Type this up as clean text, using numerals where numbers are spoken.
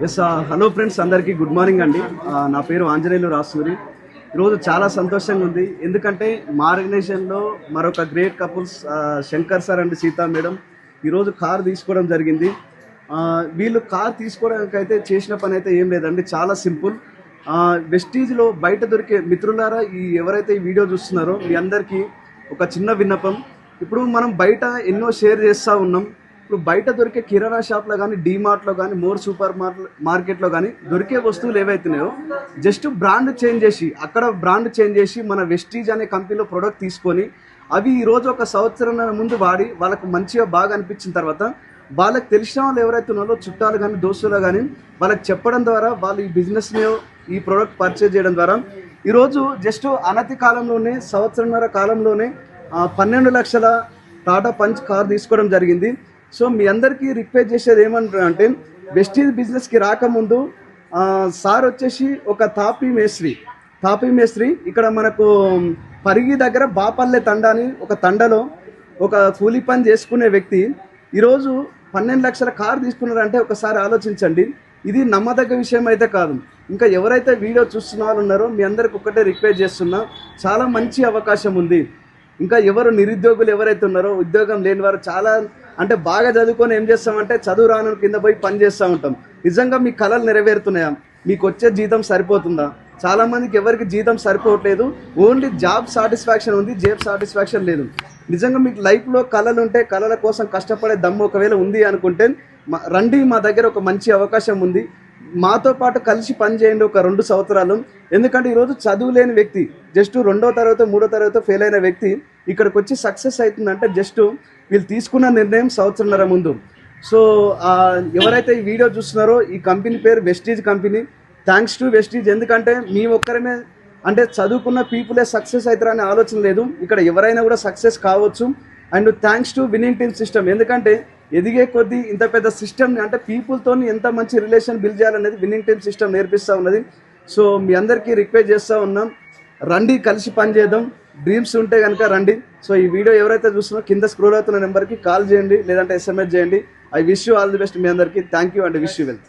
Yes hello friends, అందరికీ good morning అండి. నా పేరు ఆంజనేయులు రాసూరి. ఈరోజు చాలా సంతోషంగా ఉంది, ఎందుకంటే మా ఆర్గనైజేషన్లో మరొక great couples Shankar sir and Sita madam ఈరోజు కార్ తీసుకోవడం జరిగింది. వీళ్ళు కార్ తీసుకోవడానికి అయితే చేసిన పని అయితే ఏం లేదండి, చాలా సింపుల్. వెస్టీజ్లో బయట దొరికే మిత్రులారా, ఎవరైతే ఈ వీడియో చూస్తున్నారో మీ అందరికీ ఒక చిన్న విన్నపం. ఇప్పుడు మనం బయట ఎన్నో షేర్ చేస్తూ ఉన్నాం. ఇప్పుడు బయట దొరికే కిరాణా షాప్లో కానీ, డీమార్ట్లో కానీ, మోర్ సూపర్ మార్కెట్లో కానీ దొరికే వస్తువులు ఏవైతున్నాయో జస్ట్ బ్రాండ్ చేంజ్ చేసి, అక్కడ బ్రాండ్ చేంజ్ చేసి మన వెస్టీజ్ అనే కంపెనీలో ప్రోడక్ట్ తీసుకొని అవి ఈరోజు ఒక సంవత్సరం ముందు వాడి వాళ్ళకు మంచిగా బాగా అనిపించిన తర్వాత వాళ్ళకి తెలిసిన వాళ్ళు ఎవరైతే ఉన్నారో చుట్టాలు కానీ, దోస్తులు కానీ వాళ్ళకి చెప్పడం ద్వారా వాళ్ళు ఈ బిజినెస్ని, ఈ ప్రోడక్ట్ పర్చేజ్ చేయడం ద్వారా ఈరోజు జస్ట్ అనతి కాలంలోనే, సంవత్సరంన్నర కాలంలోనే 12 లక్షల టాటా పంచ్ కార్ తీసుకోవడం జరిగింది. సో మీ అందరికీ రిక్వెస్ట్ చేసేది ఏమంటారంటే, వెస్టీజ్ బిజినెస్కి రాకముందు సార్ వచ్చేసి ఒక తాపీ మేస్త్రి ఇక్కడ మనకు పరిగి దగ్గర బాపల్లె తండా అని ఒక తండలో ఒక కూలి పని చేసుకునే వ్యక్తి ఈరోజు 12 లక్షల కారు తీసుకున్నారంటే ఒకసారి ఆలోచించండి. ఇది నమ్మదగ్గ విషయం అయితే కాదు. ఇంకా ఎవరైతే వీడియో చూస్తున్న వాళ్ళు ఉన్నారో మీ అందరికి ఒకటే రిక్వెస్ట్ చేస్తున్నా, చాలా మంచి అవకాశం ఉంది. ఇంకా ఎవరు నిరుద్యోగులు ఎవరైతే ఉన్నారో, ఉద్యోగం లేని వారు, చాలా అంటే బాగా చదువుకొని ఏం చేస్తామంటే చదువు రాను కింద పోయి పని చేస్తూ ఉంటాం. నిజంగా మీ కళలు నెరవేరుతున్నాయా? మీకు వచ్చే జీతం సరిపోతుందా? చాలామందికి ఎవరికి జీతం సరిపోవట్లేదు. ఓన్లీ జాబ్ సాటిస్ఫాక్షన్ ఉంది, జాబ్ సాటిస్ఫాక్షన్ లేదు. నిజంగా మీకు లైఫ్లో కళలు ఉంటే, కళల కోసం కష్టపడే దమ్ము ఒకవేళ ఉంది అనుకుంటే రండి, మా దగ్గర ఒక మంచి అవకాశం ఉంది. మాతో పాటు కలిసి పనిచేయండి ఒక 2 సంవత్సరాలు. ఎందుకంటే ఈరోజు చదువు లేని వ్యక్తి, జస్ట్ 2వ తరగతి 3వ తరగతి ఫెయిల్ అయిన వ్యక్తి ఇక్కడికి వచ్చి సక్సెస్ అవుతుందంటే జస్ట్ వీళ్ళు తీసుకున్న నిర్ణయం సంవత్సరంన్నర ముందు. సో ఎవరైతే ఈ వీడియో చూస్తున్నారో, ఈ కంపెనీ పేరు Vestige company. Thanks to Vestige. ఎందుకంటే మీ ఒక్కరమే అంటే చదువుకున్న పీపులే సక్సెస్ అవుతారనే ఆలోచన లేదు, ఇక్కడ ఎవరైనా కూడా సక్సెస్ కావచ్చు. And thanks to winning team system. ఎందుకంటే ఎదిగే కొద్దీ ఇంత పెద్ద సిస్టమ్ని, అంటే పీపుల్తో ఎంత మంచి రిలేషన్ బిల్డ్ చేయాలనేది విన్నింగ్ టీమ్ సిస్టమ్ నేర్పిస్తూ ఉన్నది. సో మీ అందరికీ రిక్వెస్ట్ చేస్తూ ఉన్నాం, రండి కలిసి పని చేద్దాం. డ్రీమ్స్ ఉంటే కనుక రండి. సో ఈ వీడియో ఎవరైతే చూస్తున్నారో కింద స్క్రోల్ అవుతున్న నెంబర్కి కాల్ చేయండి, లేదంటే SMS చేయండి. I wish you all the best. మీ అందరికీ thank you and wish you wealth.